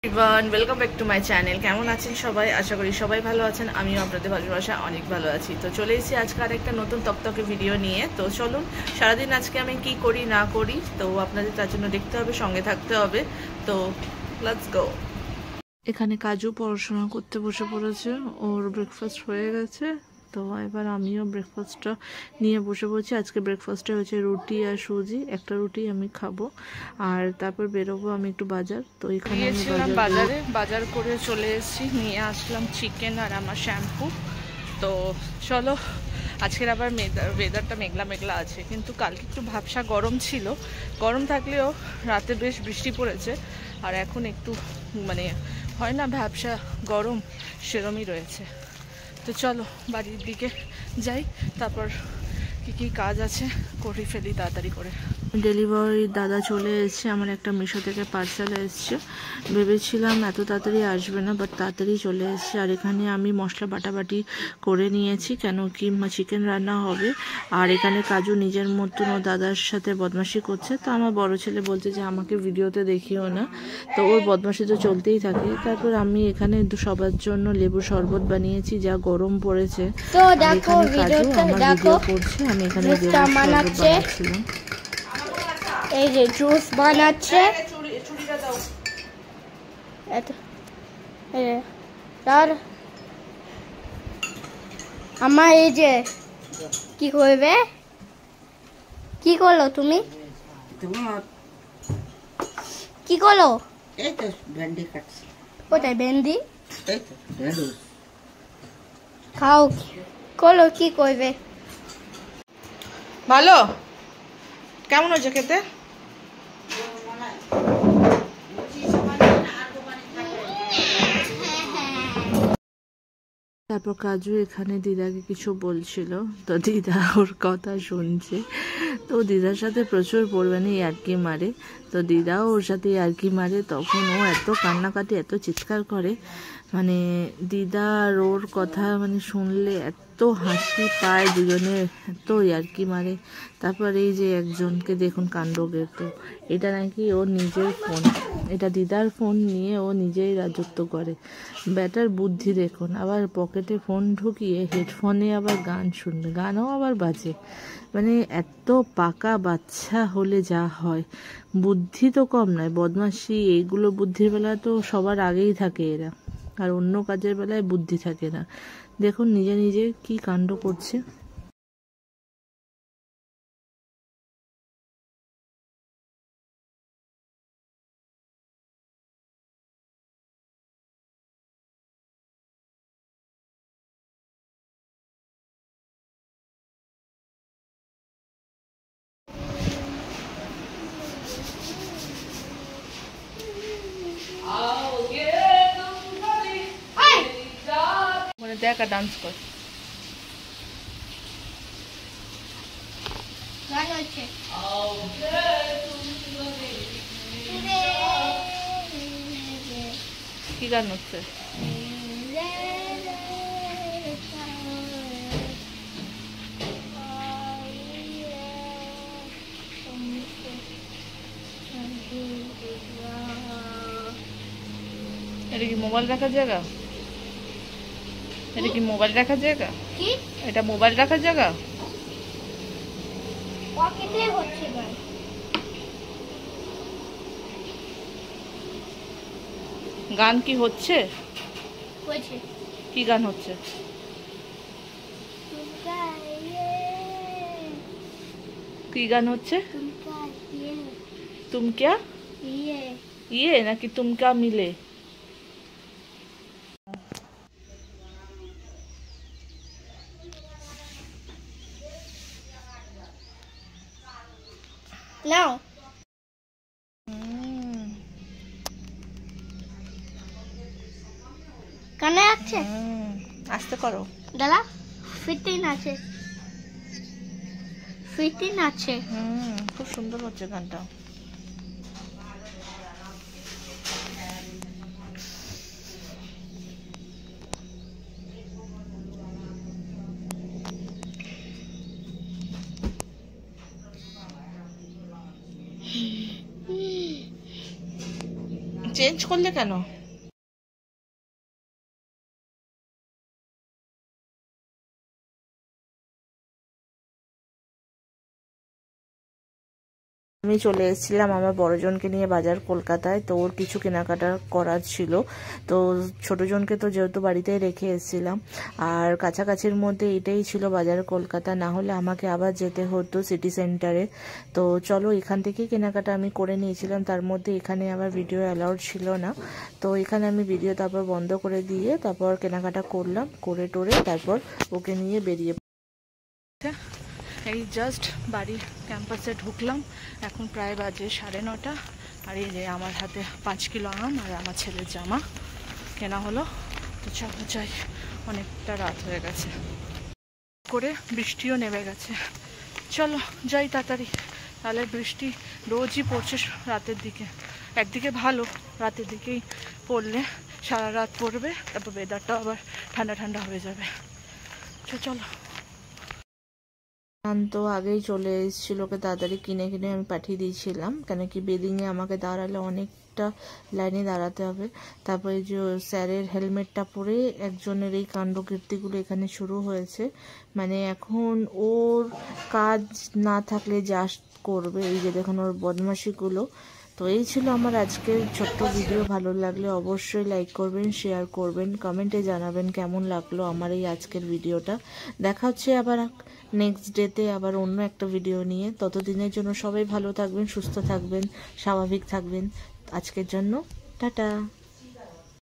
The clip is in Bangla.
Everyone welcome back to my channel. কেমন আছেন সবাই? আশা করি সবাই ভালো আছেন। আমিও আপনাদের ভালোবাসা অনেক ভালো আছি। তো চলে এসেছি আজকে আর একটা নতুন তকতকে ভিডিও নিয়ে। তো চলুন সারাদিন আজকে আমি কি করি না করি তো আপনাদের তার জন্য দেখতে হবে, সঙ্গে থাকতে হবে। তো লেটস গো। এখানে কাজু পড়াশোনা করতে বসে পড়েছে, ওর ব্রেকফাস্ট হয়ে গেছে। তো এবার আমিও ব্রেকফাস্টটা নিয়ে বসে পড়ছি। আজকে ব্রেকফাস্টে হচ্ছে রুটি আর সুজি, একটা রুটি আমি খাবো আর তারপর বেরোবো আমি একটু বাজার। তো এখানে আমি বাজার করে চলে এসেছি, নিয়ে আসলাম চিকেন আর আমার শ্যাম্পু। তো চলো, আজকের আবার ওয়েদারটা মেঘলা মেঘলা আছে, কিন্তু কালকে একটু ভাবসা গরম ছিল। গরম থাকলেও রাতে বেশ বৃষ্টি পড়েছে, আর এখন একটু মানে হয় না ভ্যাবসা গরম, সেরমই রয়েছে। তো চলো বাড়ির দিকে যাই, তারপর কি কাজ আছে করে ফেলি তাড়াতাড়ি করে। ডেলিভারি দাদা চলে এসেছে, আমার একটা মিশো থেকে পার্সেল এসছে। ভেবেছিলাম এত তাড়াতাড়ি আসবে না, বাট তাড়াতাড়ি চলে এসছে। আর এখানে আমি মশলা বাটাবাটি করে নিয়েছি, কেন কি চিকেন রান্না হবে। আর এখানে কাজু নিজের মতন ও দাদার সাথে বদমাশি করছে। তো আমার বড় ছেলে বলছে যে আমাকে ভিডিওতে দেখিও না, তো ওর বদমাশি তো চলতেই থাকে। তারপর আমি এখানে সবার জন্য লেবু শরবত বানিয়েছি, যা গরম পড়েছে। তো দেখো ভিডিওটা দেখো, করছে আমি এখানে বানাচ্ছিলাম, এই যে জুস বানাচ্ছে। আমার এই যে কি করবে, কি করলো তুমি, কি করলো? এই তো ভেন্ডি কাটছি। কোথায় ভেন্ডি? এই তো ঢেঁড়স। খাও, করলো কি করবে? ভালো, কেমন হয়েছে খেতে? তারপর কাজু এখানে দিদাকে কিছু বলছিল, তো দিদা ওর কথা শুনছে। তো দিদার সাথে প্রচুর পরিমাণে ইয়ার্কি মারে, তো দিদাও ওর সাথে ইয়ার্কি মারে। তখন ও এত কান্নাকাটি, এত চিৎকার করে, মানে দিদা আর ওর কথা মানে শুনলে এত হাসি পায় দুজনের, এত ইয়ার্কি মারে। তারপর এই যে একজনকে দেখুন কাণ্ডকে, তো এটা নাকি ওর নিজের ফোন, এটা দিদার ফোন নিয়ে ও নিজেই রাজত্ব করে। ব্যাটার বুদ্ধি দেখুন, আবার পকেটে ফোন ঢুকিয়ে হেডফোনে আবার গান শুনবে, গানও আবার বাজে। মানে এত পাকা বাচ্চা হলে যা হয়, বুদ্ধি তো কম নয়, বদমাশি এইগুলো বুদ্ধির বেলা তো সবার আগেই থাকে এরা, আর অন্য কাজের বেলায় বুদ্ধি থাকে না। দেখুন নিজে নিজে কি কাণ্ড করছে। মানে দেখ আর ডান্স কর। কি গান হচ্ছে? এটা কি মোবাইল রাখার জায়গা? এটা কি মোবাইল রাখার জায়গা? কি এটা মোবাইল রাখার জায়গা? পকেটে হচ্ছে গান। গান কি হচ্ছে? হচ্ছে কি গান হচ্ছে? কি গান হচ্ছে? তুম ক্যা ইয়ে নাকি তুম ক্যা মিলে? নাও কানে আছে, আস্তে করো দাদা। ফিটিং আছে, ফিটিং আছে। খুব সুন্দর হচ্ছে গানটা। চেঞ্জ করলে কেন? আমি চলে এসেছিলাম আমার বড়জনকে নিয়ে বাজার কলকাতায়। তো ওর কিছু কেনাকাটা করার ছিল, তো ছোটজনকে তো যেহেতু বাড়িতেই রেখে এসেছিলাম। আর কাছাকাছির মধ্যে এটাই ছিল বাজার কলকাতা, না হলে আমাকে আবার যেতে হতো সিটি সেন্টারে। তো চলো এখান থেকেই কেনাকাটা আমি করে নিয়েছিলাম। তার মধ্যে এখানে আবার ভিডিও অ্যালাউড ছিল না, তো এখানে আমি ভিডিও তারপর বন্ধ করে দিয়ে তারপর কেনাকাটা করলাম, করে টোরে তারপর ওকে নিয়ে বেরিয়ে। এই জাস্ট বাড়ির ক্যাম্পাসে ঢুকলাম, এখন প্রায় বাজে 9:30। আর এই যে আমার হাতে 5 কিলো আম আর আমার ছেলের জামা কেনা হলো। তো চলো যাই, অনেকটা রাত হয়ে গেছে, করে বৃষ্টিও নেমে গেছে। চলো যাই তাড়াতাড়ি, তাহলে বৃষ্টি রোজই পড়ছে রাতের দিকে। একদিকে ভালো, রাতের দিকেই পড়লে সারা রাত পড়বে, তারপর ওয়েদারটাও আবার ঠান্ডা ঠান্ডা হয়ে যাবে। চলো। তো আগেই চলে এসেছিল, ওকে তাড়াতাড়ি কিনে কিনে আমি পাঠিয়ে দিয়েছিলাম, কেন কি বেডিংয়ে আমাকে দাঁড়ালে অনেকটা লাইনে দাঁড়াতে হবে। তারপরে যে স্যারের হেলমেটটা পরে একজনের এই কাণ্ডকীর্তিগুলো এখানে শুরু হয়েছে। মানে এখন ওর কাজ না থাকলে জাস্ট করবে, এই যে দেখুন ওর বদমাশিগুলো। তো এই ছিল আমার আজকের ছোট্ট ভিডিও। ভালো লাগলে অবশ্যই লাইক করবেন, শেয়ার করবেন, কমেন্টে জানাবেন কেমন লাগলো আমার এই আজকের ভিডিওটা। দেখা হচ্ছে আবার নেক্সট ডেতে আবার অন্য একটা ভিডিও নিয়ে। ততদিনের জন্য সবাই ভালো থাকবেন, সুস্থ থাকবেন, স্বাভাবিক থাকবেন। আজকের জন্য টাটা।